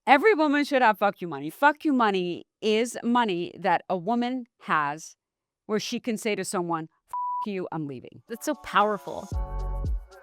Every woman should have fuck you money. Fuck you money is money that a woman has where she can say to someone, fuck you, I'm leaving. That's so powerful.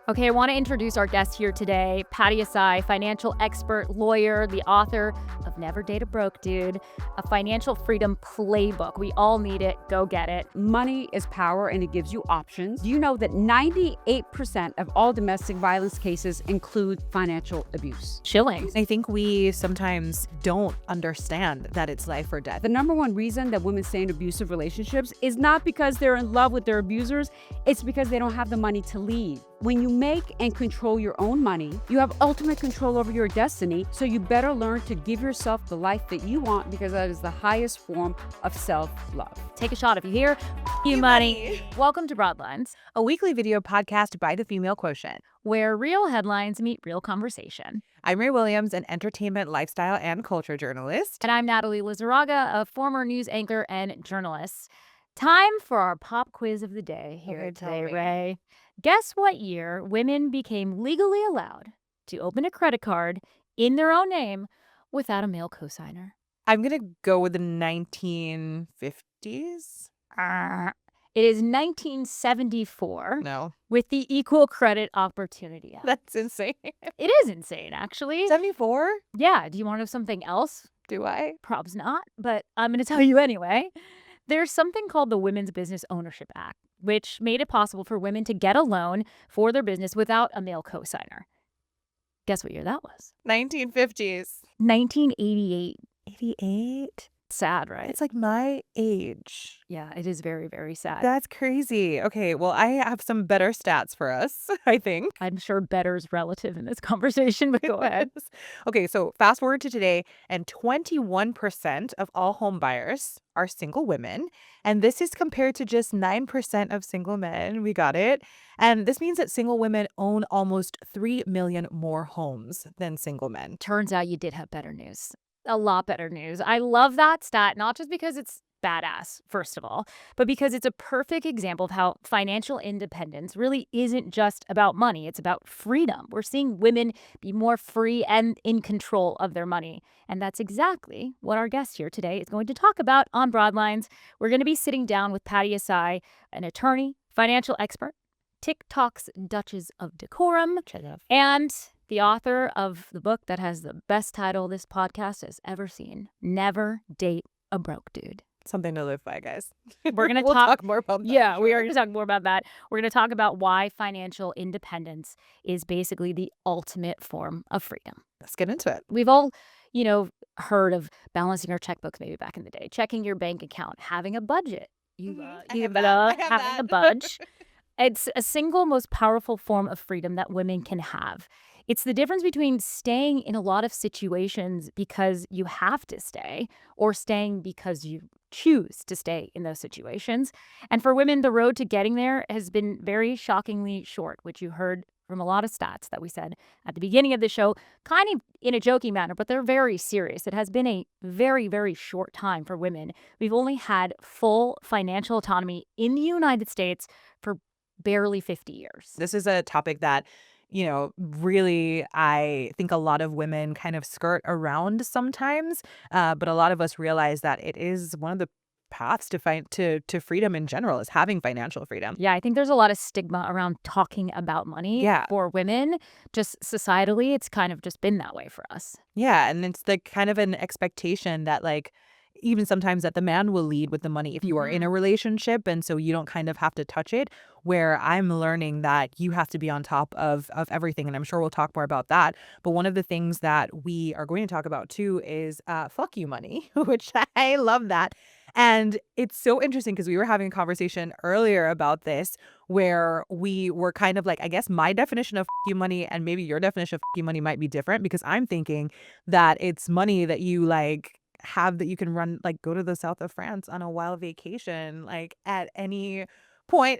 Okay, I want to introduce our guest here today, Pattie Ehsaei, financial expert, lawyer, the author of Never Date a Broke Dude, a financial freedom playbook. We all need it. Go get it. Money is power and it gives you options. Do you know that 98% of all domestic violence cases include financial abuse? Chilling. I think we sometimes don't understand that it's life or death. The number one reason that women stay in abusive relationships is not because they're in love with their abusers, it's because they don't have the money to leave. When you make and control your own money, you have ultimate control over your destiny, so you better learn to give yourself the life that you want because that is the highest form of self-love. Take a shot if you hear you money. Welcome to Broadlines, A weekly video podcast by the Female Quotient. where real headlines meet real conversation. I'm Ray Williams, an entertainment, lifestyle, and culture journalist. And I'm Natalie Lizarraga, a former news anchor and journalist. Time for our pop quiz of the day here Okay, today, tell me. Ray. Guess what year women became legally allowed to open a credit card in their own name without a male cosigner? I'm going to go with the 1950s. It is 1974 No, with the Equal Credit Opportunity Act. that's insane. It is insane, actually. 74? Yeah. Do you want to know something else? Do I? Probs not, but I'm going to tell you anyway. There's something called the Women's Business Ownership Act, which made it possible for women to get a loan for their business without a male cosigner. Guess what year that was? 1950s. 1988. 88? Sad, right? It's like my age. Yeah, it is very, very sad. That's crazy. Okay, well, I have some better stats for us, I think. I'm sure better's relative in this conversation, but go ahead. Okay, so fast forward to today, and 21% of all home buyers are single women. And this is compared to just 9% of single men. We got it. And this means that single women own almost 3 million more homes than single men. Turns out you did have better news. A lot better news. I love that stat, not just because it's badass, first of all, but because it's a perfect example of how financial independence really isn't just about money. It's about freedom. We're seeing women be more free and in control of their money. And that's exactly what our guest here today is going to talk about on Broadlines. We're going to be sitting down with Pattie Ehsaei, an attorney, financial expert, TikTok's Duchess of Decorum, and the author of the book that has the best title this podcast has ever seen, Never Date a Broke Dude. Something to live by, guys. We're going to We'll talk talk more about that. Yeah, we are going to talk more about that. We're going to talk about why financial independence is basically the ultimate form of freedom. Let's get into it. We've all, heard of balancing our checkbooks maybe back in the day, checking your bank account, having a budget. I have that. Having a budge. It's a single most powerful form of freedom that women can have. It's the difference between staying in a lot of situations because you have to stay or staying because you choose to stay in those situations. And for women, the road to getting there has been very shockingly short, which you heard from a lot of stats that we said at the beginning of the show, kind of in a joking manner, but they're very serious. It has been a very, very short time for women. We've only had full financial autonomy in the United States for barely 50 years. This is a topic that, really, I think a lot of women kind of skirt around sometimes, but a lot of us realize that it is one of the paths to freedom in general is having financial freedom. Yeah, I think there's a lot of stigma around talking about money for women. Just societally, it's kind of just been that way for us. Yeah, and it's like kind of an expectation that even sometimes that the man will lead with the money if you are in a relationship, and so you don't kind of have to touch it, where I'm learning that you have to be on top of everything, and I'm sure we'll talk more about that. But one of the things that we are going to talk about too is fuck you money, which I love that. And it's so interesting because we were having a conversation earlier about this where we were kind of like, I guess my definition of fuck you money and maybe your definition of fuck you money might be different, because I'm thinking that it's money that you have that you can run, go to the south of France on a wild vacation, at any point.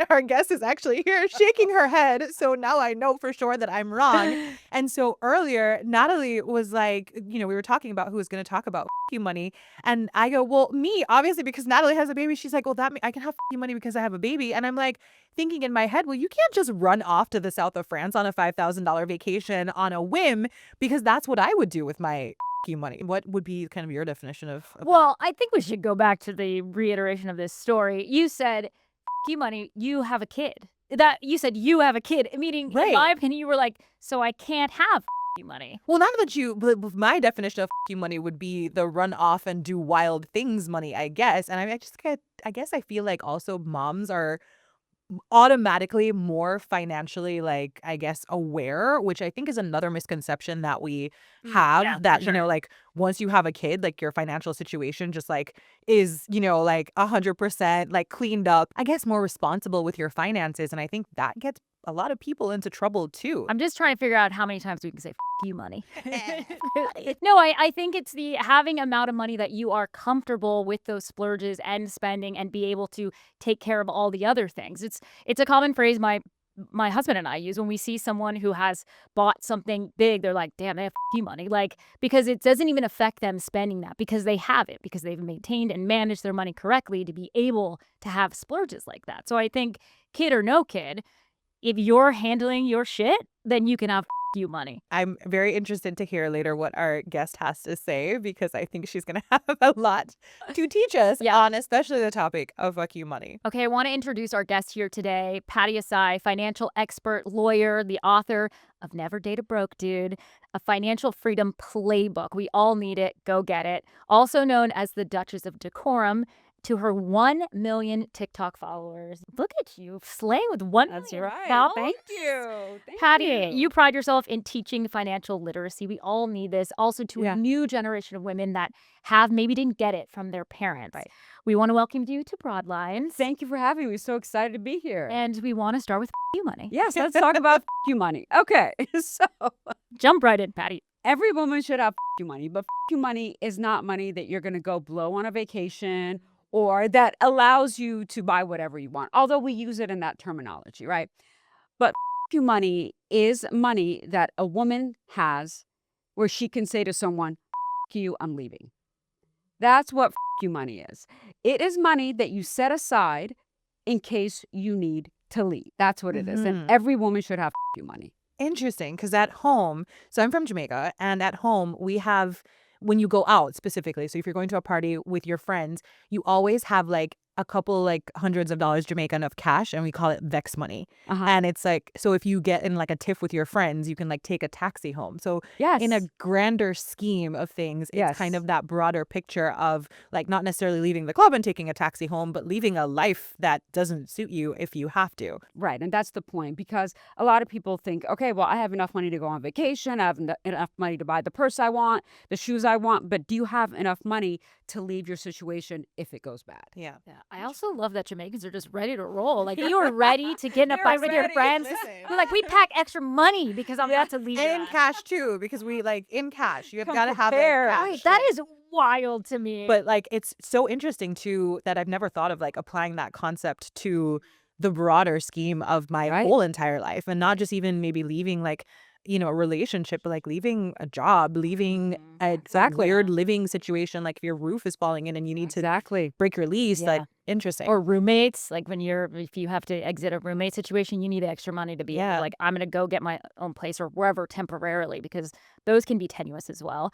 Our guest is actually here shaking her head. So now I know for sure that I'm wrong. And so earlier, Natalie was like, we were talking about who was going to talk about you money. And I go, well, me, obviously, because Natalie has a baby. She's like, well, I can have you money because I have a baby. And I'm like thinking in my head, well, you can't just run off to the south of France on a $5,000 vacation on a whim, because that's what I would do with my you money. What would be kind of your definition of Well, I think we should go back to the reiteration of this story. You said, you money, you have a kid. That you said you have a kid, meaning, in my opinion, you were like, so I can't have you money. Well, not that but my definition of you money would be the run off and do wild things money, I guess. And I guess I feel like also moms are automatically more financially, like, I guess, aware, which I think is another misconception that we have, Yeah, that, for sure. like, once you have a kid, like, your financial situation just, like, is, like, 100%, like, cleaned up, I guess, more responsible with your finances. And I think that gets a lot of people into trouble too. I'm just trying to figure out how many times we can say you money. No, I think it's the having amount of money that you are comfortable with those splurges and spending and be able to take care of all the other things. It's a common phrase my husband and I use when we see someone who has bought something big. They're like, damn, they have you money. Like, because it doesn't even affect them spending that, because they have it, because they've maintained and managed their money correctly to be able to have splurges like that. So I think, kid or no kid, if you're handling your shit, then you can have you money. I'm very interested to hear later what our guest has to say, because I think she's going to have a lot to teach us on especially the topic of fuck you money. Okay, I want to introduce our guest here today, Pattie Ehsaei, financial expert, lawyer, the author of Never Date a Broke Dude, a financial freedom playbook. We all need it. Go get it. Also known as the Duchess of Decorum. To her 1 million TikTok followers. Look at you, slaying with 1 million. That's right. followers. Thank you. Pattie, you pride yourself in teaching financial literacy. We all need this. Also to a new generation of women that maybe didn't get it from their parents. Right. We want to welcome you to Broadlines. Thank you for having me. So excited to be here. And we want to start with you money. Yes, let's talk about you money. Okay, so Jump right in, Pattie. every woman should have you money, but you money is not money that you're going to go blow on a vacation or that allows you to buy whatever you want, although we use it in that terminology, right? But you money is money that a woman has where she can say to someone, you, I'm leaving. That's what you money is. It is money that you set aside in case you need to leave. That's what it is. And every woman should have you money. Interesting, because at home, so I'm from Jamaica, and at home we have, when you go out specifically, so if you're going to a party with your friends, you always have like a couple like hundreds of dollars Jamaican of cash, and we call it Vex money. And it's like, so if you get in like a tiff with your friends, you can like take a taxi home. So in a grander scheme of things, it's kind of that broader picture of like not necessarily leaving the club and taking a taxi home, but leaving a life that doesn't suit you if you have to. Right. And that's the point, because a lot of people think, okay, well, I have enough money to go on vacation. I have enough money to buy the purse I want, the shoes I want. But do you have enough money to leave your situation if it goes bad? Yeah. I also love that Jamaicans are just ready to roll. Like, you are ready to get in a fight with your friends. You're like, we pack extra money because I'm about to leave. And in cash too, because we like in cash. You've Come got to have it prepared. cash. Right, that is wild to me. But like, it's so interesting too that I've never thought of like applying that concept to the broader scheme of my whole entire life, and not just even maybe leaving like, a relationship, but like leaving a job, leaving a weird living situation. Like if your roof is falling in and you need to break your lease, like interesting. Or roommates, like if you have to exit a roommate situation, you need extra money to be able, like, I'm going to go get my own place or wherever temporarily, because those can be tenuous as well.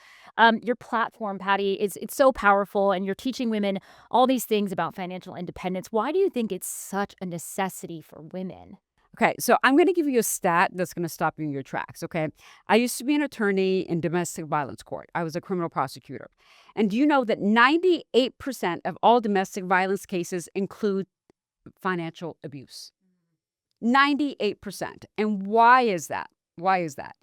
Your platform, Pattie, it's so powerful, and you're teaching women all these things about financial independence. Why do you think it's such a necessity for women? Okay, so I'm going to give you a stat that's going to stop you in your tracks, okay? I used to be an attorney in domestic violence court. I was a criminal prosecutor. And do you know that 98% of all domestic violence cases include financial abuse? 98%. And why is that? Why is that?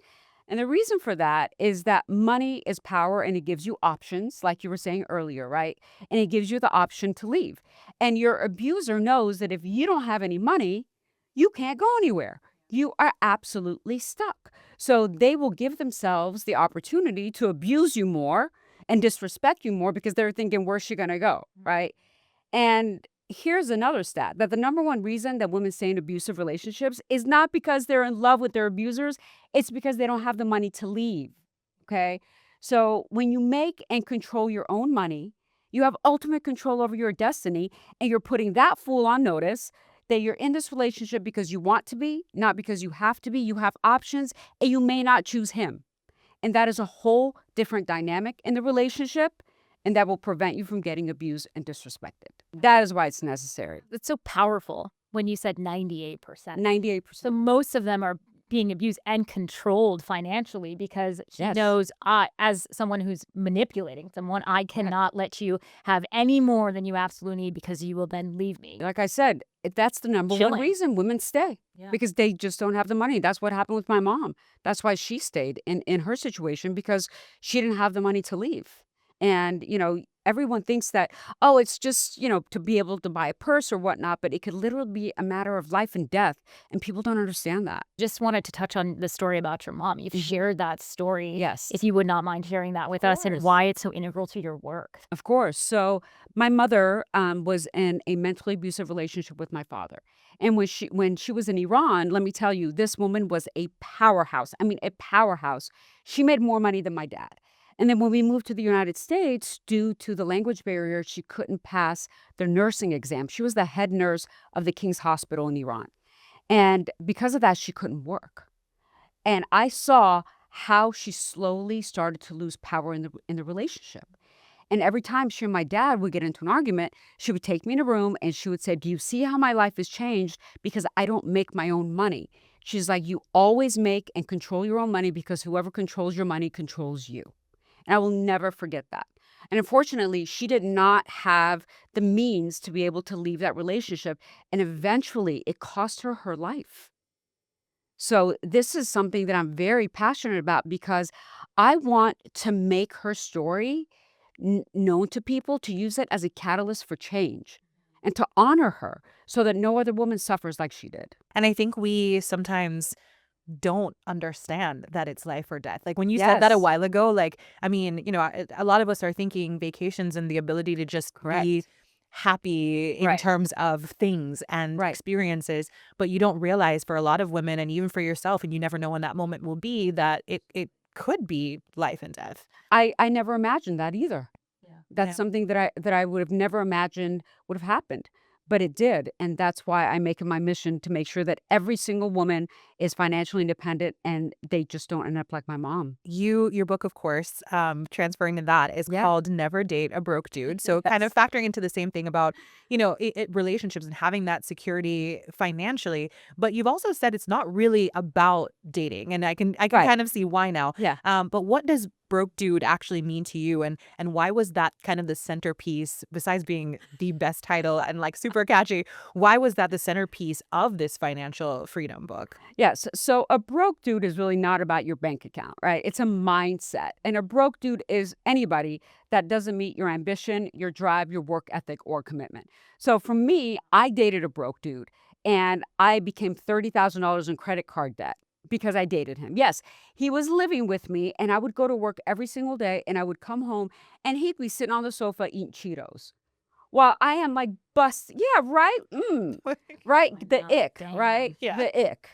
And the reason for that is that money is power, and it gives you options, like you were saying earlier, right? And it gives you the option to leave. And your abuser knows that if you don't have any money, you can't go anywhere. You are absolutely stuck. So they will give themselves the opportunity to abuse you more and disrespect you more, because they're thinking, where's she going to go, right? And here's another stat that the number one reason that women stay in abusive relationships is not because they're in love with their abusers, it's because they don't have the money to leave. Okay. So when you make and control your own money, you have ultimate control over your destiny, and you're putting that fool on notice that you're in this relationship because you want to be, not because you have to be. You have options, and you may not choose him. And that is a whole different dynamic in the relationship, and that will prevent you from getting abused and disrespected. That is why it's necessary. It's so powerful when you said 98%. 98%. So most of them are being abused and controlled financially because she Yes. knows, as someone who's manipulating someone, I cannot let you have any more than you absolutely need because you will then leave me. Like I said, that's the number one Chilling. reason women stay. Yeah. Because they just don't have the money. That's what happened with my mom. That's why she stayed in her situation, because she didn't have the money to leave. And, everyone thinks that, oh, it's just, to be able to buy a purse or whatnot, but it could literally be a matter of life and death. And people don't understand that. Just wanted to touch on the story about your mom. You've shared that story. Yes. If you would not mind sharing that with us and course. why it's so integral to your work. Of course. So my mother was in a mentally abusive relationship with my father. And when she was in Iran, let me tell you, this woman was a powerhouse. I mean, a powerhouse. She made more money than my dad. And then when we moved to the United States, due to the language barrier, she couldn't pass the nursing exam. She was the head nurse of the King's Hospital in Iran. And because of that, she couldn't work. And I saw how she slowly started to lose power in the relationship. And every time she and my dad would get into an argument, she would take me in a room and she would say, "Do you see how my life has changed? Because I don't make my own money." She's like, "You always make and control your own money because whoever controls your money controls you." And I will never forget that. And unfortunately, she did not have the means to be able to leave that relationship. And eventually, it cost her her life. So this is something that I'm very passionate about, because I want to make her story known to people, to use it as a catalyst for change and to honor her so that no other woman suffers like she did. And I think we sometimes don't understand that it's life or death. Like when you said that a Yes. while ago, like, I mean, a lot of us are thinking vacations and the ability to just be Correct. happy in Right. terms of things and Right. experiences, but you don't realize, for a lot of women and even for yourself, and you never know when that moment will be, that it could be life and death. I never imagined that either. Yeah. That's Yeah. something that I would have never imagined would have happened, but it did. And that's why I make it my mission to make sure that every single woman is financially independent and they just don't end up like my mom. Your book, of course, transferring to that, is Yeah. called Never Date a Broke Dude. So kind of factoring into the same thing about, relationships and having that security financially. But you've also said it's not really about dating. And I can Right. kind of see why now. Yeah. But what does broke dude actually mean to you? And why was that kind of the centerpiece, besides being the best title and like super catchy? Why was that the centerpiece of this financial freedom book? Yes. So a broke dude is really not about your bank account, right? It's a mindset. And a broke dude is anybody that doesn't meet your ambition, your drive, your work ethic, or commitment. So for me, I dated a broke dude and I became $30,000 in credit card debt because I dated him. Yes, he was living with me and I would go to work every single day and I would come home and he'd be sitting on the sofa eating Cheetos while I am like bust. Yeah, right. Right. Oh my The God, ick, damn. right? Yeah. The ick.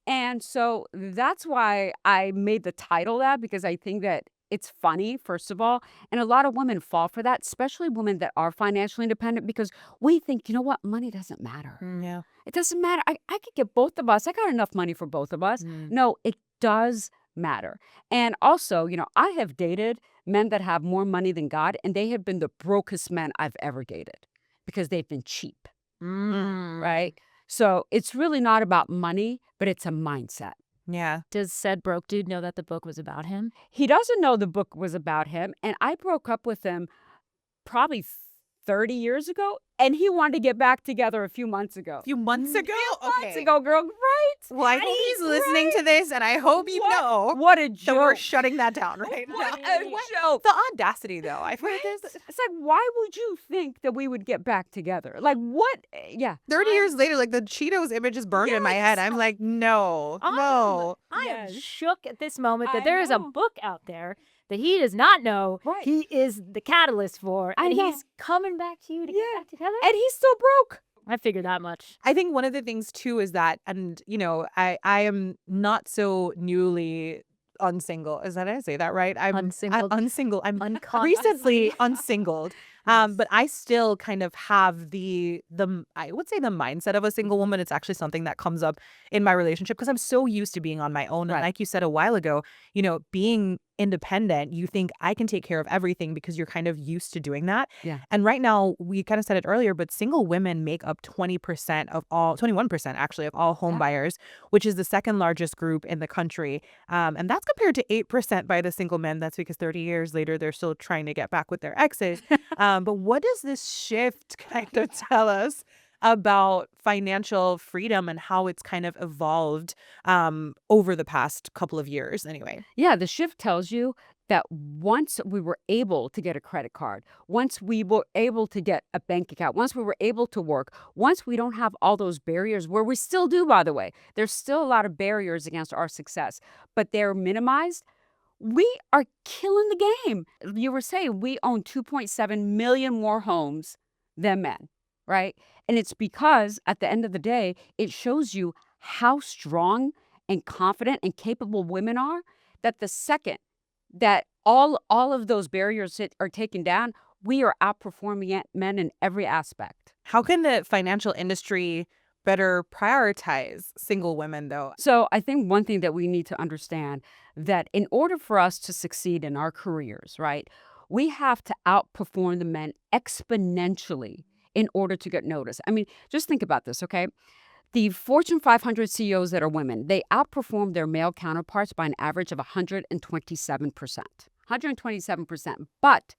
And so that's why I made the title that, because I think that it's funny, first of all. And a lot of women fall for that, especially women that are financially independent, because we think, you know what, money doesn't matter. Yeah. It doesn't matter. I could get both of us. I got enough money for both of us. No, it does matter. And also, I have dated men that have more money than God, and they have been the brokest men I've ever dated because they've been cheap, right? So it's really not about money, but it's a mindset. Yeah. Does said broke dude know that the book was about him? He doesn't know the book was about him, and I broke up with him probably 30 years ago, and he wanted to get back together a few months ago. A few months ago? Months ago, girl, right? Well, I hope he's listening to this, and I hope you know What a that we're joke. shutting that down right What now. a joke. The audacity, though. I feel like Right? there's It's like, why would you think that we would get back together? Like, what? Yeah. 30 years later, like the Cheetos image is burned in my head. I'm like, no, no. I am Yes. shook at this moment that I there is a know. book out there that he does not know Right. he is the catalyst for. I And know. he's coming back to you to get back together. And he's still broke. I figured that much. I think one of the things too is that, and I am not so newly unsingle. Is that I say that right? I'm Unsingled. unsingle. I'm Unconscious. recently unsingled. But I still kind of have the I would say the mindset of a single woman. It's actually something that comes up in my relationship because I'm so used to being on my own. Right. And like you said a while ago, being independent, you think I can take care of everything because you're kind of used to doing that. Yeah. And right now, we kind of said it earlier, but single women make up 21% actually of all home buyers, which is the second largest group in the country. And that's compared to 8% by the single men. That's because 30 years later, they're still trying to get back with their exes. But what does this shift kind of tell us about financial freedom and how it's kind of evolved over the past couple of years anyway? Yeah, the shift tells you that once we were able to get a credit card, once we were able to get a bank account, once we were able to work, once we don't have all those barriers, where we still do, by the way, there's still a lot of barriers against our success, but they're minimized. We are killing the game. You were saying we own 2.7 million more homes than men, right? And it's because at the end of the day, it shows you how strong and confident and capable women are, that the second that all of those barriers are taken down, we are outperforming men in every aspect. How can the financial industry better prioritize single women, though? So I think one thing that we need to understand, that in order for us to succeed in our careers, right, we have to outperform the men exponentially in order to get noticed. I mean, just think about this, okay? The Fortune 500 CEOs that are women, they outperform their male counterparts by an average of 127%. 127%. But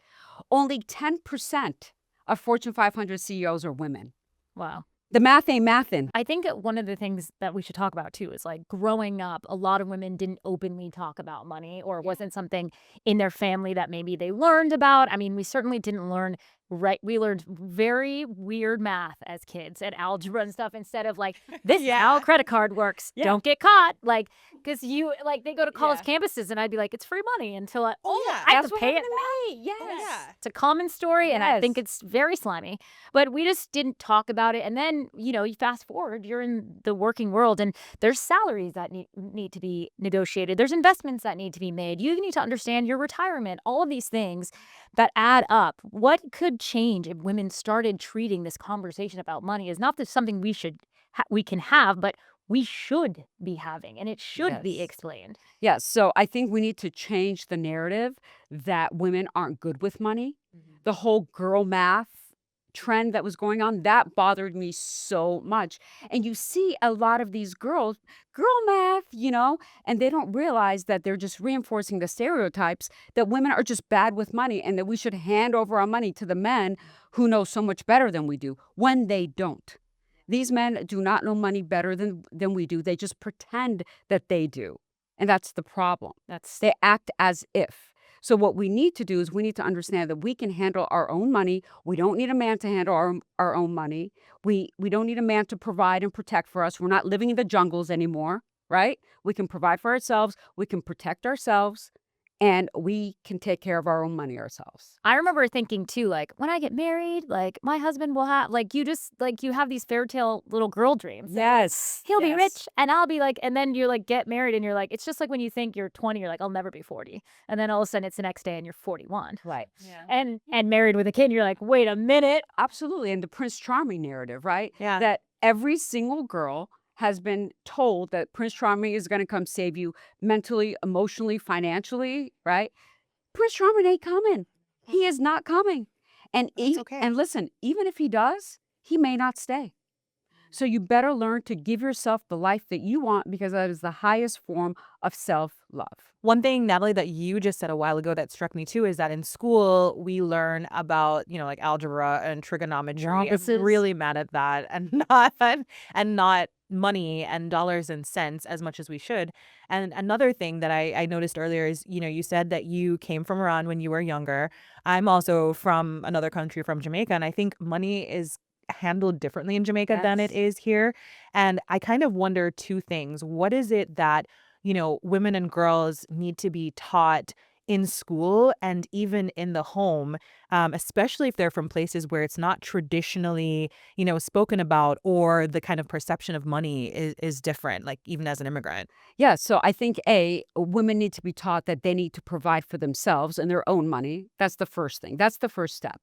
only 10% of Fortune 500 CEOs are women. Wow. The math ain't mathin'. I think one of the things that we should talk about too is like growing up, a lot of women didn't openly talk about money, or it wasn't something in their family that maybe they learned about. I mean, we certainly didn't learn, right? We learned very weird math as kids and algebra and stuff instead of like, this is how a credit card works. Yeah. Don't get caught. Like, because they go to college campuses and I'd be like, it's free money until I have That's to what pay it happened back. to me. Yes. It's a common story, and I think Yes. it's very slimy. But we just didn't talk about it. And then, you fast forward, you're in the working world, and there's salaries that need to be negotiated. There's investments that need to be made. You need to understand your retirement, all of these things that add up. What could change if women started treating this conversation about money as not just something we can have, but we should be having, and it should be Yes. explained. Yes. So I think we need to change the narrative that women aren't good with money. The whole girl math trend that was going on, that bothered me so much. And you see a lot of these girls, girl math, and they don't realize that they're just reinforcing the stereotypes that women are just bad with money and that we should hand over our money to the men who know so much better than we do, when they don't. These men do not know money better than we do. They just pretend that they do. And that's the problem. They act as if. So what we need to do is we need to understand that we can handle our own money. We don't need a man to handle our own money. We don't need a man to provide and protect for us. We're not living in the jungles anymore, right? We can provide for ourselves. We can protect ourselves. And we can take care of our own money ourselves. I remember thinking too, like, when I get married, like, my husband will have, like, you have these fairy tale little girl dreams. Yes. He'll be rich and I'll be like, and then you're like, get married and you're like, it's just like when you think you're 20, you're like, I'll never be 40. And then all of a sudden it's the next day and you're 41. Right. And married with a kid, and you're like, wait a minute. Absolutely. And the Prince Charming narrative, right? Yeah. That every single girl has been told that Prince Charming is going to come save you mentally, emotionally, financially, right? Prince Charming ain't coming. He is not coming. And okay. and listen, even if he does, he may not stay. So you better learn to give yourself the life that you want, because that is the highest form of self-love. One thing, Natalie, that you just said a while ago that struck me too is that in school we learn about, like algebra and trigonometry. I'm really mad at that, and not money and dollars and cents as much as we should. And another thing that I noticed earlier is, you said that you came from Iran when you were younger. I'm also from another country, from Jamaica, and I think money is handled differently in Jamaica than it is here. And I kind of wonder two things. What is it that women and girls need to be taught in school and even in the home, especially if they're from places where it's not traditionally, spoken about, or the kind of perception of money is different, like even as an immigrant. Yeah, so I think women need to be taught that they need to provide for themselves and their own money. That's the first thing. That's the first step.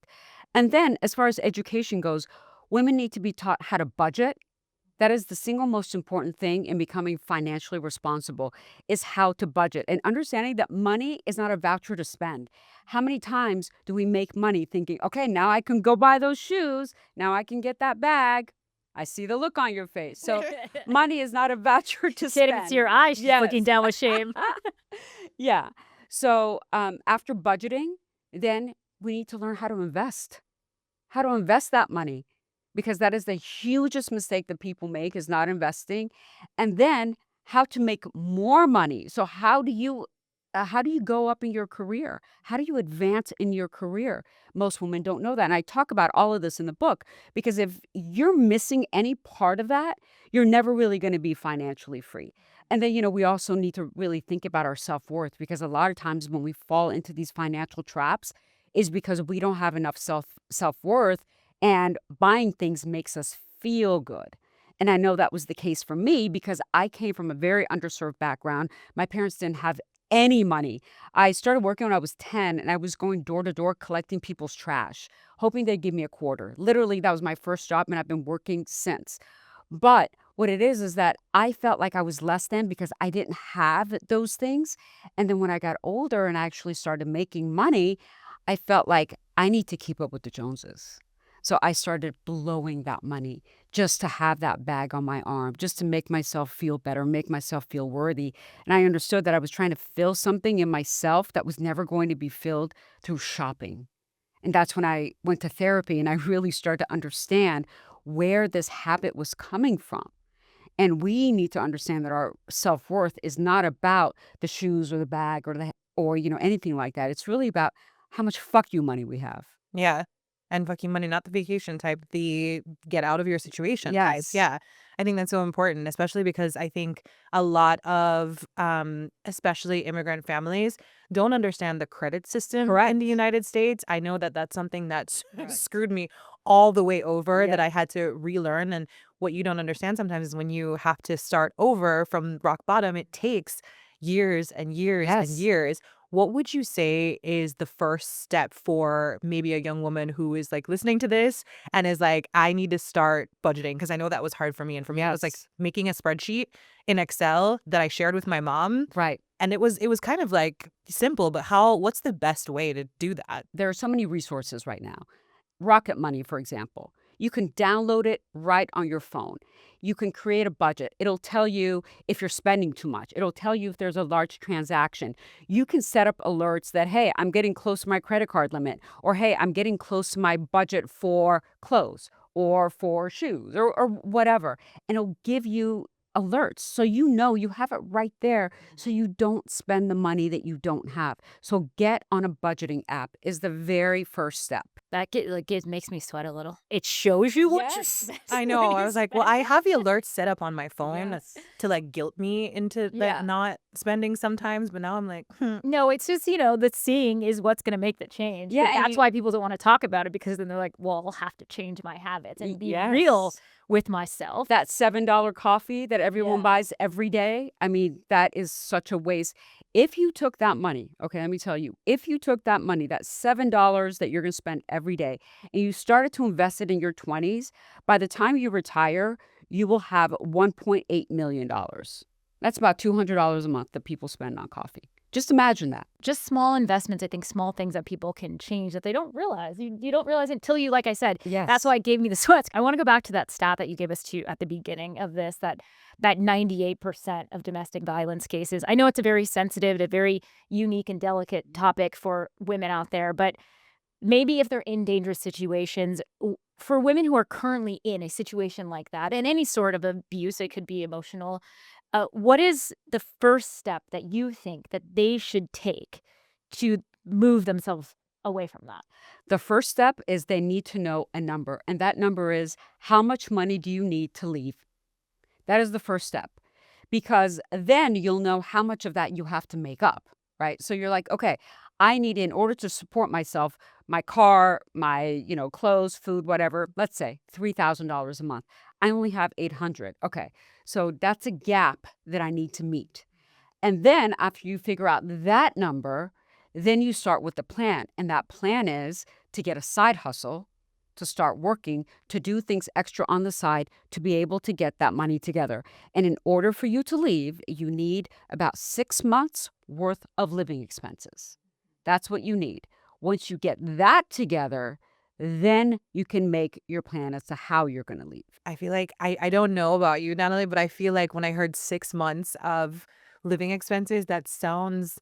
And then as far as education goes, women need to be taught how to budget. That is the single most important thing in becoming financially responsible is how to budget and understanding that money is not a voucher to spend. How many times do we make money thinking, okay, now I can go buy those shoes. Now I can get that bag. I see the look on your face. So money is not a voucher to Can't even see spend. her eyes. She's looking Yes. down with shame. Yeah. So after budgeting, then we need to learn how to invest that money because that is the hugest mistake that people make is not investing. And then how to make more money. So how do you go up in your career? How do you advance in your career? Most women don't know that. And I talk about all of this in the book because if you're missing any part of that, you're never really going to be financially free. And then, we also need to really think about our self-worth because a lot of times when we fall into these financial traps is because we don't have enough self-worth and buying things makes us feel good. And I know that was the case for me because I came from a very underserved background. My parents didn't have any money. I started working when I was 10 and I was going door to door collecting people's trash, hoping they'd give me a quarter. Literally, that was my first job and I've been working since. But what it is that I felt like I was less than because I didn't have those things. And then when I got older and I actually started making money, I felt like I need to keep up with the Joneses. So I started blowing that money just to have that bag on my arm, just to make myself feel better, make myself feel worthy. And I understood that I was trying to fill something in myself that was never going to be filled through shopping. And that's when I went to therapy and I really started to understand where this habit was coming from. And we need to understand that our self-worth is not about the shoes or the bag or anything like that. It's really about how much fuck you money we have. Yeah. And fucking money, not the vacation type, the get out of your situation type. Yes. Yeah. I think that's so important, especially because I think a lot of, especially immigrant families, don't understand the credit system Correct. in the United States. I know that that's something that's Correct. screwed me all the way over that I Yes. had to relearn. And what you don't understand sometimes is when you have to start over from rock bottom, it takes years and years and Yes. years. What would you say is the first step for maybe a young woman who is like listening to this and is like, I need to start budgeting? Because I know that was hard for me. And for me, it was like Yes. making a spreadsheet in Excel that I shared with my mom. Right. And it was kind of like simple, but what's the best way to do that? There are so many resources right now. Rocket Money, for example. You can download it right on your phone. You can create a budget. It'll tell you if you're spending too much. It'll tell you if there's a large transaction. You can set up alerts that, hey, I'm getting close to my credit card limit, or hey, I'm getting close to my budget for clothes or for shoes or whatever. And it'll give you alerts so you have it right there so you don't spend the money that you don't have. So get on a budgeting app is the very first step. That makes me sweat a little. It shows you what you're Yes. spending. I know. I was like, well, I have the alerts set up on my phone Yes. to like guilt me into Yeah. like not spending sometimes. But now I'm like, No, it's just, the seeing is what's going to make the change. Yeah, But and that's why people don't want to talk about it because then they're like, well, I'll have to change my habits and be Yes. real with myself. That $7 coffee that everyone Yeah. buys every day, I mean, that is such a waste. If you took that money, okay, let me tell you, if you took that money, that $7 that you're going to spend every day, and you started to invest it in your 20s, by the time you retire, you will have $1.8 million. That's about $200 a month that people spend on coffee. Just imagine that. Just small investments, I think small things that people can change that they don't realize. You don't realize it until you, like I said, Yes. that's why it gave me the sweats. I want to go back to that stat that you gave us at the beginning of this, that 98% of domestic violence cases. I know it's a very sensitive, a very unique and delicate topic for women out there, but maybe if they're in dangerous situations, for women who are currently in a situation like that, and any sort of abuse, it could be emotional, what is the first step that you think that they should take to move themselves away from that? The first step is they need to know a number, and that number is how much money do you need to leave? That is the first step, because then you'll know how much of that you have to make up. right? So you're like, okay, I need, in order to support myself, my car, my, clothes, food, whatever, let's say $3,000 a month. I only have 800. Okay. So that's a gap that I need to meet. And then after you figure out that number, then you start with the plan. And that plan is to get a side hustle, to start working, to do things extra on the side to be able to get that money together. And in order for you to leave, you need about 6 months worth of living expenses. That's what you need. Once you get that together, then you can make your plan as to how you're going to leave. I feel like I don't know about you, Natalie, but I feel like when I heard 6 months of living expenses, that sounds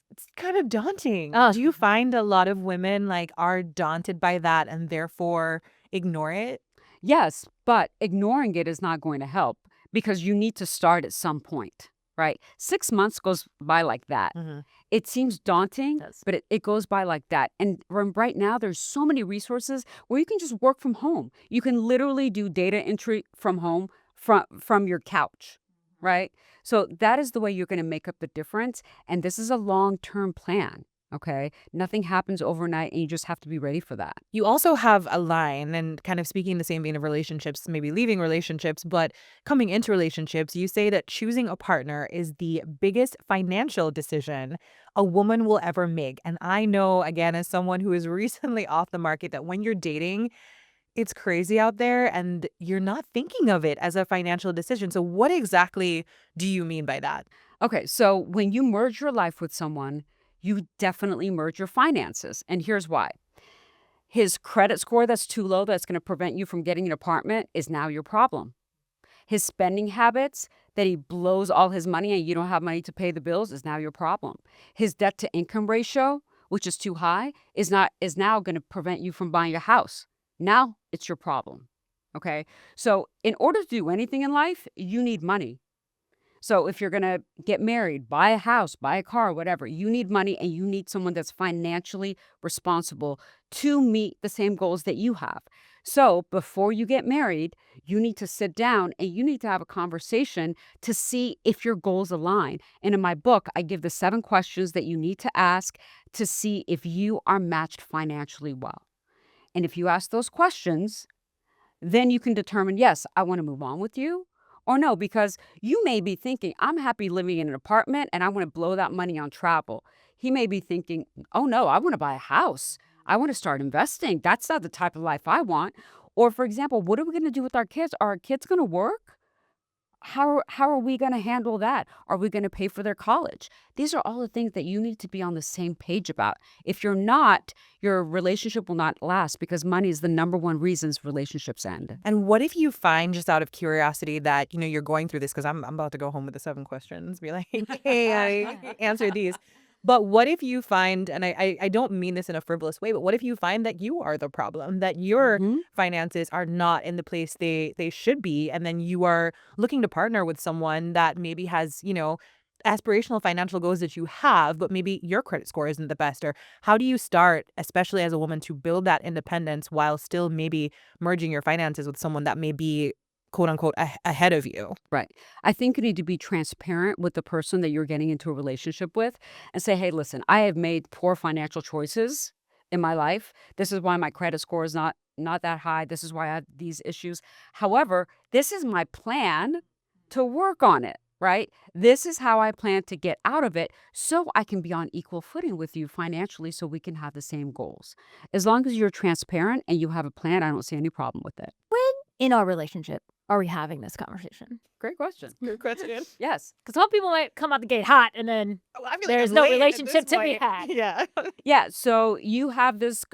it's kind of daunting. Oh, Do you find a lot of women like are daunted by that and therefore ignore it? Yes, but ignoring it is not going to help because you need to start at some point, right? 6 months goes by like that. Mhm. It seems daunting, Yes. but it goes by like that. And right now, there's so many resources where you can just work from home. You can literally do data entry from home, from your couch, right? So that is the way you're going to make up the difference. And this is a long-term plan, okay? Nothing happens overnight, and you just have to be ready for that. You also have a line, and kind of speaking the same vein of relationships, maybe leaving relationships, but coming into relationships, you say that choosing a partner is the biggest financial decision a woman will ever make. And I know, again, as someone who is recently off the market, that when you're dating, it's crazy out there and you're not thinking of it as a financial decision. So, what exactly do you mean by that? Okay, so when you merge your life with someone, you definitely merge your finances. And here's why. His credit score that's too low, that's going to prevent you from getting an apartment, is now your problem. His spending habits, that he blows all his money and you don't have money to pay the bills, is now your problem. His debt to income ratio, which is too high, is now going to prevent you from buying a house. Now it's your problem. Okay? So in order to do anything in life, you need money. So if you're going to get married, buy a house, buy a car, whatever, you need money, and you need someone that's financially responsible to meet the same goals that you have. So before you get married, you need to sit down and you need to have a conversation to see if your goals align. And in my book, I give the 7 questions that you need to ask to see if you are matched financially well. And if you ask those questions, then you can determine, yes, I want to move on with you, or no, because you may be thinking, I'm happy living in an apartment and I want to blow that money on travel. He may be thinking, oh no, I want to buy a house. I want to start investing. That's not the type of life I want. Or for example, what are we going to do with our kids? Are our kids going to work? How are we going to handle that? Are we going to pay for their college? These are all the things that you need to be on the same page about. If you're not, your relationship will not last because money is the number one reasons relationships end. And what if you find, just out of curiosity, that, you're going through this, because I'm about to go home with the 7 questions, be like, hey, I answered these. But what if you find, and I don't mean this in a frivolous way, but what if you find that you are the problem, that your Mhm. finances are not in the place they should be, and then you are looking to partner with someone that maybe has, aspirational financial goals that you have, but maybe your credit score isn't the best? Or how do you start, especially as a woman, to build that independence while still maybe merging your finances with someone that may be, quote unquote, ahead of you? Right. I think you need to be transparent with the person that you're getting into a relationship with and say, hey, listen, I have made poor financial choices in my life. This is why my credit score is not that high. This is why I have these issues. However, this is my plan to work on it, right? This is how I plan to get out of it so I can be on equal footing with you financially so we can have the same goals. As long as you're transparent and you have a plan, I don't see any problem with it. when in our relationship are we having this conversation? Great question. Good question. Yes. Because some people might come out the gate hot and then I feel there's I'm no late at relationship this to be point. had. Yeah. Yeah, so you have this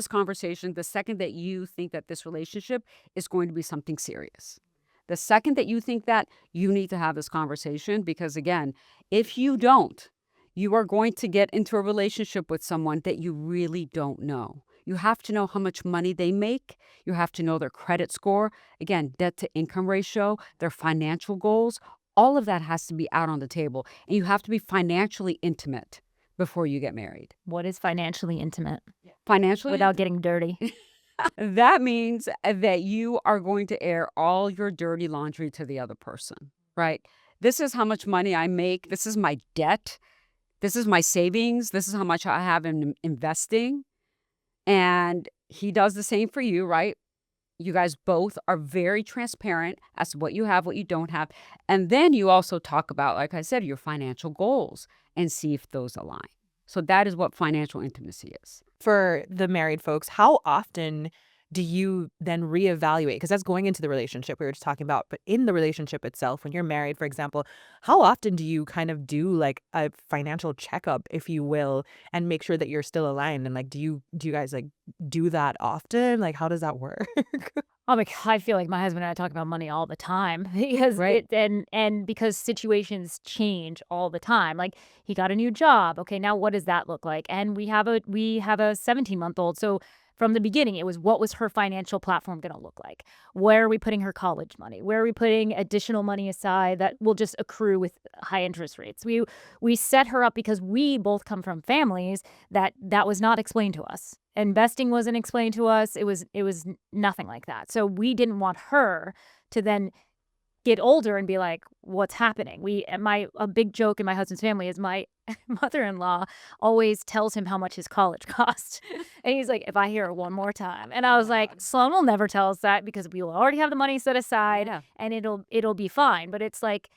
conversation the second that you think that this relationship is going to be something serious. The second that you think that, you need to have this conversation because again, if you don't, you are going to get into a relationship with someone that you really don't know. You have to know how much money they make. You have to know their credit score. Again, debt to income ratio, their financial goals. All of that has to be out on the table. And you have to be financially intimate before you get married. What is financially intimate Financially, without getting dirty? that means that you are going to air all your dirty laundry to the other person, right? This is how much money I make. This is my debt. This is my savings. This is how much I have in investing. And he does the same for you, right? You guys both are very transparent as to what you have, what you don't have. And then you also talk about, like I said, your financial goals and see if those align. So that is what financial intimacy is. For the married folks, how often do you then reevaluate? Because that's going into the relationship we were just talking about. But in the relationship itself, when you're married, for example, how often do you kind of do like a financial checkup, if you will, and make sure that you're still aligned? And like, do you guys like do that often? Like, how does that work? Oh my God, I feel like my husband and I talk about money all the time because Right. and because situations change all the time. Like he got a new job. Okay, now what does that look like? And we have a 17-month-old. So from the beginning, it was what was her financial platform going to look like? Where are we putting her college money? Where are we putting additional money aside that will just accrue with high interest rates? We set her up because we both come from families that was not explained to us. Investing wasn't explained to us. It was nothing like that. So we didn't want her to then get older and be like, what's happening? A big joke in my husband's family is my mother-in-law always tells him how much his college cost. And he's like, if I hear it one more time. And I was like, Sloan will never tell us that because we will already have the money set aside Yeah. and it'll be fine. But it's like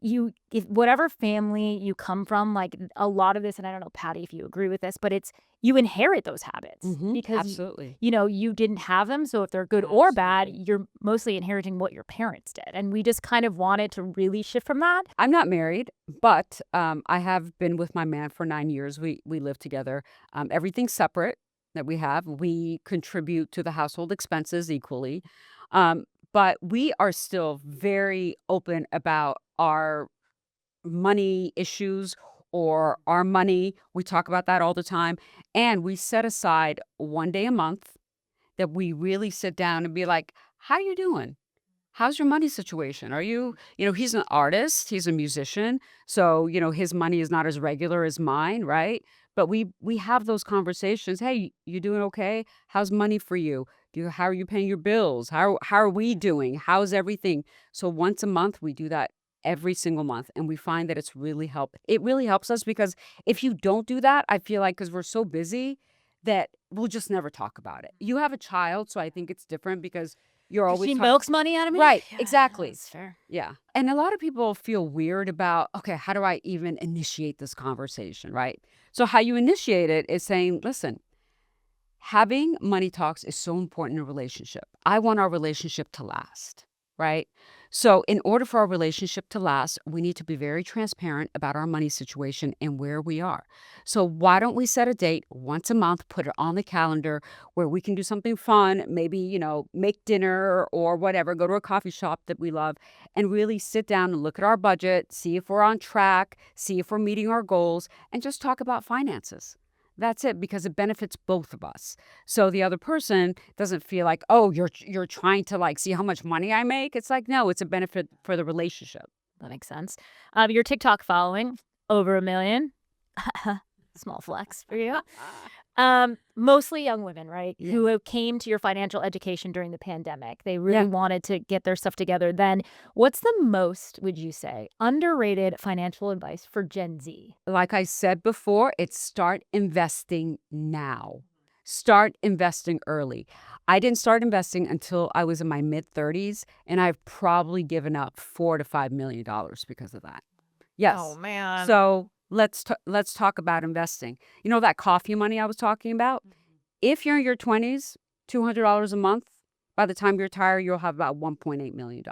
if whatever family you come from, like a lot of this, and I don't know, Patty, if you agree with this, but it's you inherit those habits because Absolutely. you didn't have them. So if they're good or bad, Absolutely. you're mostly inheriting what your parents did. And we just kind of wanted to really shift from that. I'm not married, but I have been with my man for 9 years. We live together. Everything's separate that we have. We contribute to the household expenses equally. Um, but we are still very open about our money issues or our money. We talk about that all the time. And we set aside one day a month that we really sit down and be like, how are you doing? How's your money situation? He's an artist, he's a musician, so, his money is not as regular as mine, right? But we have those conversations. Hey, you doing okay? How's money for you? How are you paying your bills? How are we doing? How's everything? So once a month we do that every single month and we find that it really helps us because if you don't do that, I feel like cuz we're so busy that we'll just never talk about it. You have a child, so I think it's different because you're always She milks money out of me? Right, Yeah, exactly. that's fair. Yeah. And a lot of people feel weird about, okay, how do I even initiate this conversation, right? So, how you initiate it is saying, listen, having money talks is so important in a relationship. I want our relationship to last, right? So, in order for our relationship to last, we need to be very transparent about our money situation and where we are. So, why don't we set a date once a month, put it on the calendar where we can do something fun, maybe, make dinner or whatever, go to a coffee shop that we love, and really sit down and look at our budget, see if we're on track, see if we're meeting our goals, and just talk about finances. That's it because it benefits both of us. So the other person doesn't feel like, "Oh, you're trying to like see how much money I make." It's like, "No, it's a benefit for the relationship." That makes sense. Your TikTok following, over 1 million. Small flex for you. Mostly young women, right? Yeah. Who came to your financial education during the pandemic. They Yeah. really wanted to get their stuff together then. What's the most, would you say, underrated financial advice for Gen Z? Like I said before, it's start investing now. Start investing early. I didn't start investing until I was in my mid 30s, and I've probably given up $4 to $5 million because of that. Oh Yes. man. So let's talk about investing. You know that coffee money I was talking about? If you're in your 20s, $200 a month, by the time you retire, you'll have about $1.8 million.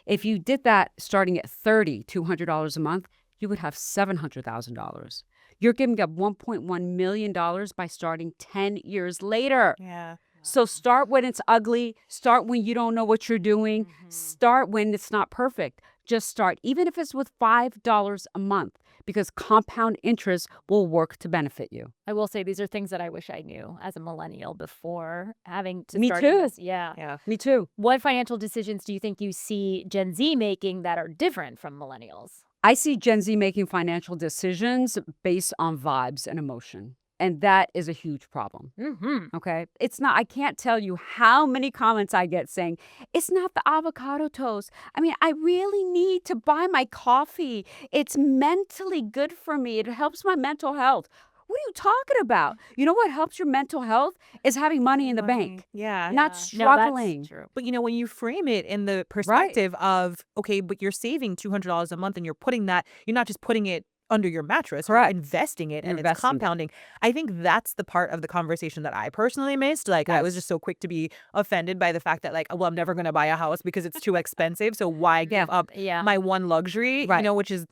If you did that starting at 30, $200 a month, you would have $700,000. You're giving up $1.1 million by starting 10 years later. Yeah. So start when it's ugly. Start when you don't know what you're doing. Start when it's not perfect. Just start, even if it's with $5 a month, because compound interest will work to benefit you. I will say these are things that I wish I knew as a millennial before having to Me start too. this. Yeah. Yeah. Me too. What financial decisions do you think you see Gen Z making that are different from millennials? I see Gen Z making financial decisions based on vibes and emotion. And that is a huge problem. Mm-hmm. Okay. It's not, I can't tell you how many comments I get saying, it's not the avocado toast. I mean, I really need to buy my coffee. It's mentally good for me. It helps my mental health. What are you talking about? You know what helps your mental health is having money in the bank, Yeah. not No, that's struggling. true. But when you frame it in the Right. perspective of, okay, but you're saving $200 a month and you're putting that, you're not just putting it under your mattress, you're Correct. investing it You're and it's investing it. compounding. I think that's the part of the conversation that I personally missed. Like, I was Yes. just so quick to be offended by the fact that, like, well, I'm never going to buy a house because it's too expensive. So why give up Yeah. my one luxury, Right. which is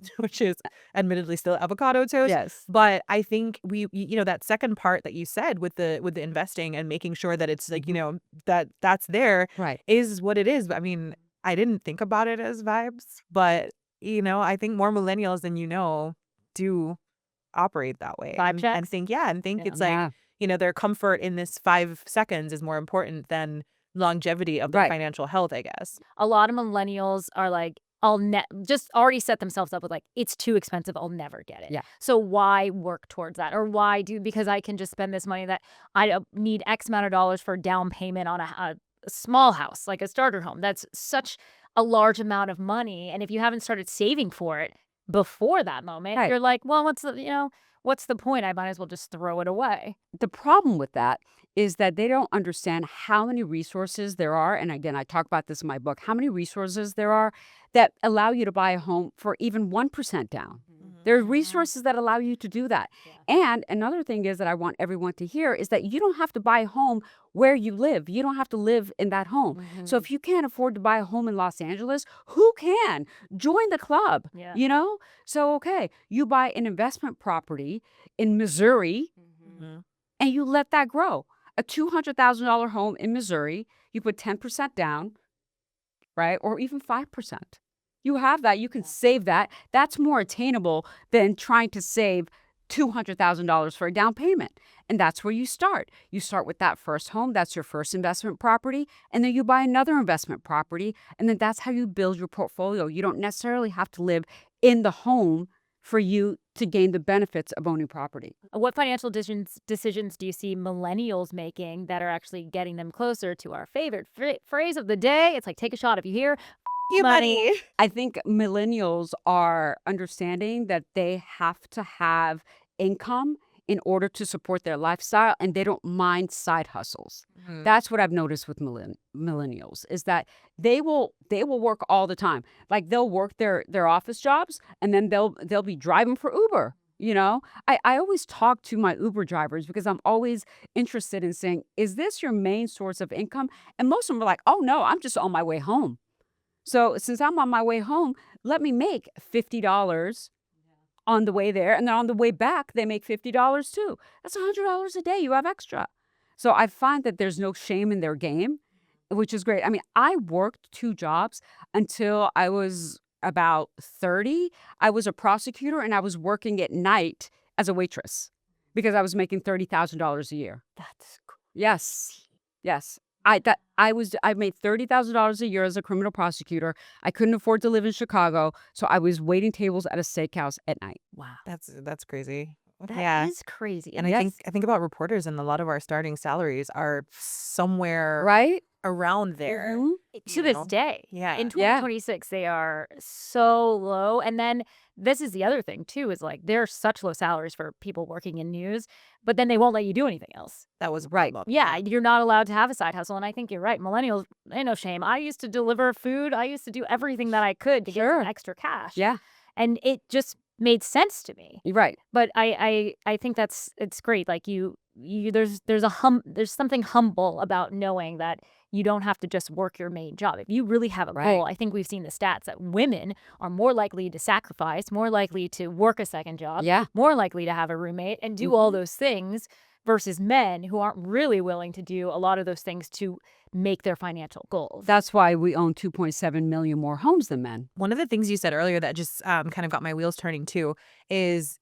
admittedly still avocado toast. Yes. But I think that second part that you said with the investing and making sure that it's like, that's there Right. is what it is. I mean, I didn't think about it as vibes, but I think more millennials than do operate that way Vibe and checks? think it's Yeah. like, their comfort in this 5 seconds is more important than longevity of their Right. financial health, I guess. A lot of millennials are like, just already set themselves up with like, it's too expensive. I'll never get it. Yeah. So why work towards that? Or why because I can just spend this money that I don't need X amount of dollars for down payment on a small house, like a starter home. That's such a large amount of money. And if you haven't started saving for it before that moment, Right. you're like, well, what's the point? I might as well just throw it away. The problem with that is that they don't understand how many resources there are. And again, I talk about this in my book, how many resources there are that allow you to buy a home for even 1% down. There are resources that allow you to do that. And another thing is that I want everyone to hear is that you don't have to buy a home where you live. You don't have to live in that home. So if you can't afford to buy a home in Los Angeles, who can? Join the club, Yeah. So, okay, you buy an investment property in Missouri Mhm. and you let that grow. A $200,000 home in Missouri, you put 10% down, right? Or even 5%. You have that. You can save that. That's more attainable than trying to save $200,000 for a down payment. And that's where you start. You start with that first home. That's your first investment property. And then you buy another investment property. And then that's how you build your portfolio. You don't necessarily have to live in the home for you to gain the benefits of owning property. What financial decisions do you see millennials making that are actually getting them closer to our favorite phrase of the day? It's like, take a shot if you hear You money. I think millennials are understanding that they have to have income in order to support their lifestyle, and they don't mind side hustles. Mhm. That's what I've noticed with millennials is that they will work all the time. Like they'll work their office jobs, and then they'll be driving for Uber. I always talk to my Uber drivers because I'm always interested in saying, is this your main source of income? And most of them are like, oh no, I'm just on my way home. So since I'm on my way home, let me make $50 on the way there. And then on the way back, they make $50 too. That's $100 a day you have extra. So I find that there's no shame in their game, which is great. I mean, I worked 2 jobs until I was about 30. I was a prosecutor and I was working at night as a waitress because I was making $30,000 a year. that's Yes. Yes. I made $30,000 a year as a criminal prosecutor. I couldn't afford to live in Chicago, so I was waiting tables at a steakhouse at night. wow. That's crazy. That is crazy. And Yes. I think about reporters, and a lot of our starting salaries are somewhere Right? around there. Mhm. To you this know? day. Yeah. In Yeah. 2026, they are so low. And then this is the other thing, too, is like there are such low salaries for people working in news, but then they won't let you do anything else. That was a Right. problem. Yeah, you're not allowed to have a side hustle. And I think you're right. Millennials, ain't no shame. I used to deliver food. I used to do everything that I could to get Sure. some extra cash. Yeah. And it just made sense to me. You're right. But I think it's great. Like there's something humble about knowing that you don't have to just work your main job. If you really have a Right. goal, I think we've seen the stats that women are more likely to sacrifice, more likely to work a second job, Yeah. more likely to have a roommate and do all Mhm. those things versus men who aren't really willing to do a lot of those things to make their financial goals. That's why we own 2.7 million more homes than men. One of the things you said earlier that just kind of got my wheels turning too is,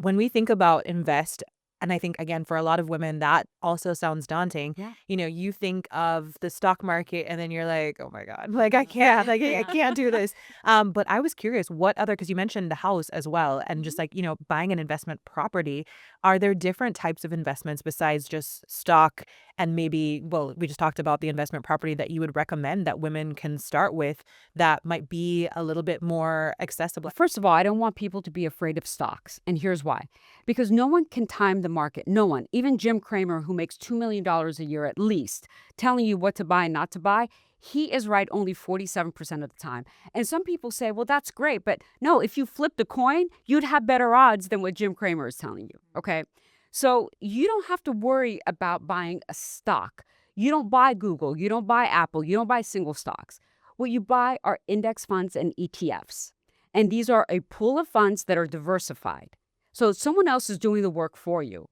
when we think about invest, And I think, again, for a lot of women, that also sounds daunting. Yeah. You know, you think of the stock market and then you're like, oh my God, like I can't, like I can't do this. But I was curious, what other, because you mentioned the house as well, and just like, you know, buying an investment property, are there different types of investments besides just stock and maybe, well, we just talked about the investment property that you would recommend that women can start with that might be a little bit more accessible? First of all, I don't want people to be afraid of stocks. And here's why. Because no one can time the market. No one, even Jim Cramer, who makes $2 million a year at least, telling you what to buy and not to buy, he is right only 47% of the time. And some people say, well, that's great. But no, if you flipped a coin, you'd have better odds than what Jim Cramer is telling you. Okay. So you don't have to worry about buying a stock. You don't buy Google. You don't buy Apple. You don't buy single stocks. What you buy are index funds and ETFs. And these are a pool of funds that are diversified. So someone else is doing the work for you.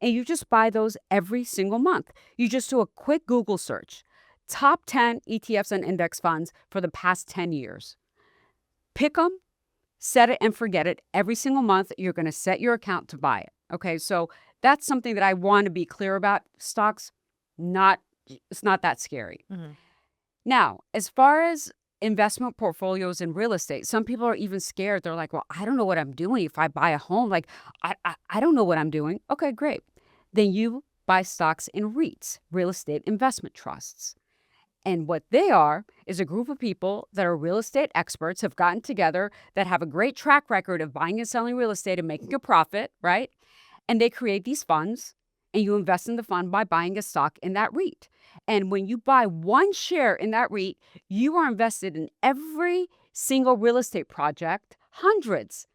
And you just buy those every single month. You just do a quick Google search. Top 10 ETFs and index funds for the past 10 years. Pick them, set it and forget it. Every single month, you're going to set your account to buy it. Okay, so that's something that I want to be clear about. Stocks, it's not that scary. Mm-hmm. Now, as far as investment portfolios in real estate, some people are even scared. They're like, well, I don't know what I'm doing if I buy a home. Like, I don't know what I'm doing. Okay, great. Then you buy stocks in REITs, real estate investment trusts. And what they are is a group of people that are real estate experts, have gotten together, that have a great track record of buying and selling real estate and making a profit, right? And they create these funds, and you invest in the fund by buying a stock in that REIT. And when you buy one share in that REIT, you are invested in every single real estate project, hundreds,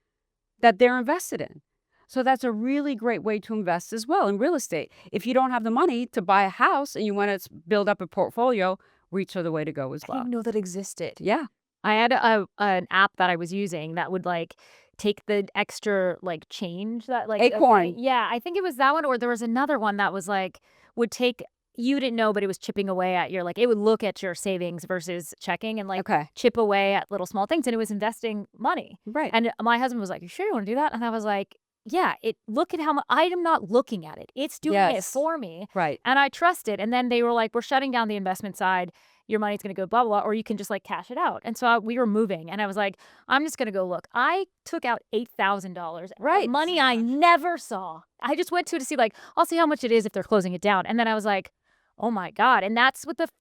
that they're invested in. So that's a really great way to invest as well in real estate. If you don't have the money to buy a house and you want to build up a portfolio, REITs are the way to go as I well. didn't know that existed. Yeah. I had an app that I was using that would like take the extra like change that like Acorn. yeah, I think it was that one, or there was another one that was like would take, you didn't know, but it was chipping away at your, like it would look at your savings versus checking and like Okay. chip away at little small things, and it was investing money. Right. And my husband was like, "You sure you want to do that?" And I was like, "Yeah, look at how much I am not looking at it. It's doing it Yes. for me." Right. And I trust it. And then they were like, "We're shutting down the investment side. Your money's going to go blah, blah, blah, or you can just like cash it out." And so we were moving, and I was like, I'm just going to go look. I took out $8,000. Right. Money I never saw. I just went to see like, I'll see how much it is if they're closing it down. And then I was like, oh my God. And that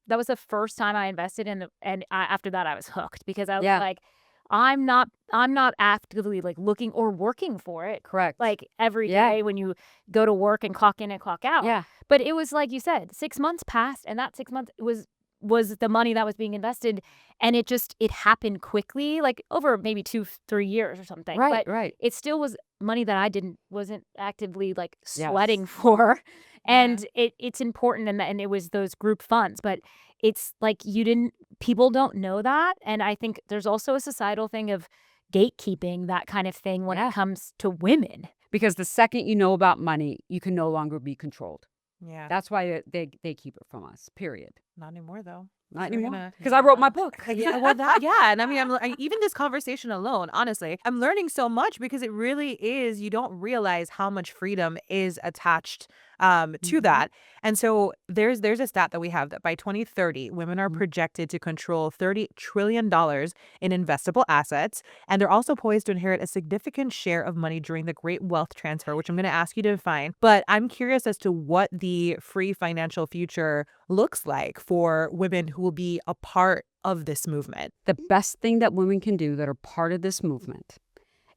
was the first time I invested in after that I was hooked, because I was Yeah. like, I'm not actively like looking or working for it. Correct. Like every Yeah. day when you go to work and clock in and clock out. Yeah. But it was like you said, 6 months passed, and that 6 months was the money that was being invested, and it happened quickly, like over maybe 2-3 years or something. Right. But Right. it still was money that I wasn't actively like Yes. sweating for. And it's important, and it was those group funds, but it's like people don't know that. And I think there's also a societal thing of gatekeeping that kind of thing when Yeah. it comes to women. Because the second you know about money, you can no longer be controlled. Yeah. That's why they keep it from us, period. Not anymore, though. Not We're anymore. gonna- Because I wrote my book. Yeah, well, and I mean, even this conversation alone, honestly, I'm learning so much, because it really is, you don't realize how much freedom is attached to that. And so there's a stat that we have that by 2030, women are projected to control $30 trillion in investable assets, and they're also poised to inherit a significant share of money during the Great Wealth Transfer, which I'm going to ask you to define. But I'm curious as to what the free financial future looks like for women who will be a part of this movement. The best thing that women can do that are part of this movement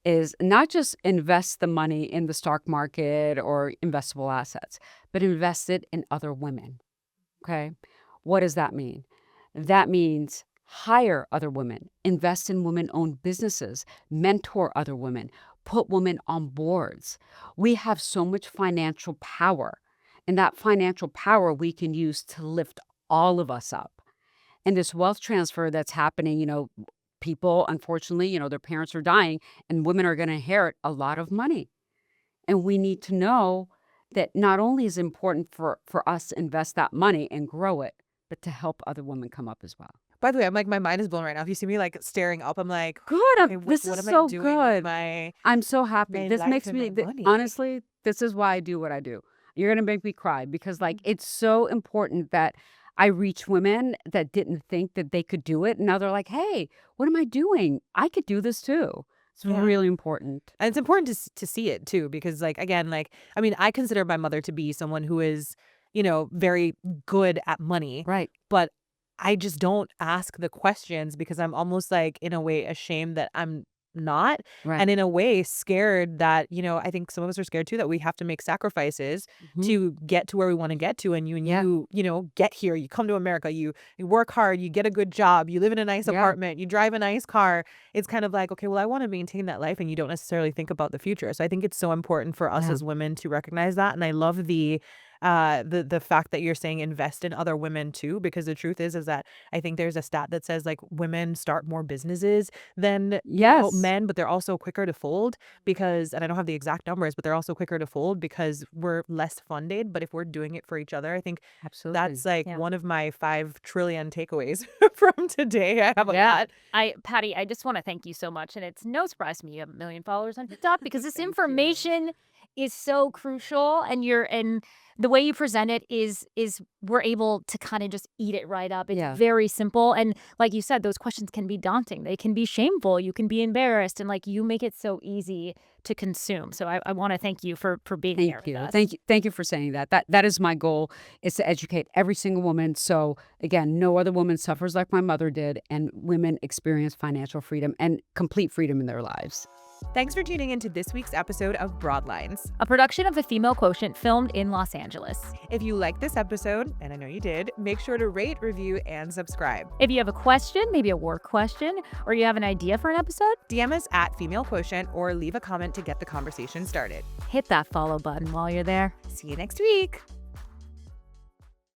is not just invest the money in the stock market or investable assets, but invest it in other women. Okay? What does that mean? That means hire other women, invest in women-owned businesses, mentor other women, put women on boards. We have so much financial power, and that financial power we can use to lift all of us up. And this wealth transfer that's happening, people, unfortunately, their parents are dying, and women are going to inherit a lot of money. And we need to know that not only is it important for us to invest that money and grow it, but to help other women come up as well. By the way, I'm like, my mind is blown right now. If you see me like staring up, I'm like, Good. okay, This what is am so I doing good. with my I'm so happy. my This life makes and me, my money? honestly, this is why I do what I do. You're going to make me cry because like it's so important that I reach women that didn't think that they could do it. And now they're like, hey, what am I doing? I could do this too. It's Yeah. really important. And it's important to see it too, because like, again, like, I mean, I consider my mother to be someone who is, very good at money, Right. but I just don't ask the questions because I'm almost like in a way ashamed that I'm not, Right. and in a way scared that, I think some of us are scared too that we have to make sacrifices Mhm. to get to where we want to get to. And Yeah. you get here, you come to America, you work hard, you get a good job, you live in a nice Yeah. apartment, you drive a nice car. It's kind of like, okay, well, I want to maintain that life, and you don't necessarily think about the future. So I think it's so important for us Yeah. as women to recognize that. And I love the fact that you're saying invest in other women too, because the truth is that I think there's a stat that says like women start more businesses than Yes. men, but they're also quicker to fold because, and I don't have the exact numbers, but they're also quicker to fold because we're less funded. But if we're doing it for each other, I think Absolutely. that's like Yeah. one of my 5 trillion takeaways from today. How about Yeah. that? Patty, I just want to thank you so much. And it's no surprise to me you have 1 million followers on TikTok because this Thank you. information is so crucial. And the way you present it is we're able to kind of just eat it right up. It's Yeah. very simple. And like you said, those questions can be daunting. They can be shameful. You can be embarrassed. And like you make it so easy to consume. So I want to thank you for being here Thank you. with us. Thank you for saying that. That is my goal, is to educate every single woman. So again, no other woman suffers like my mother did, and women experience financial freedom and complete freedom in their lives. Thanks for tuning into this week's episode of Broadlines. A production of the Female Quotient, filmed in Los Angeles. If you like this episode, and I know you did, make sure to rate, review, and subscribe. If you have a question, maybe a work question, or you have an idea for an episode, DM us at Female Quotient or leave a comment to get the conversation started. hit that follow button while you're there. See you next week.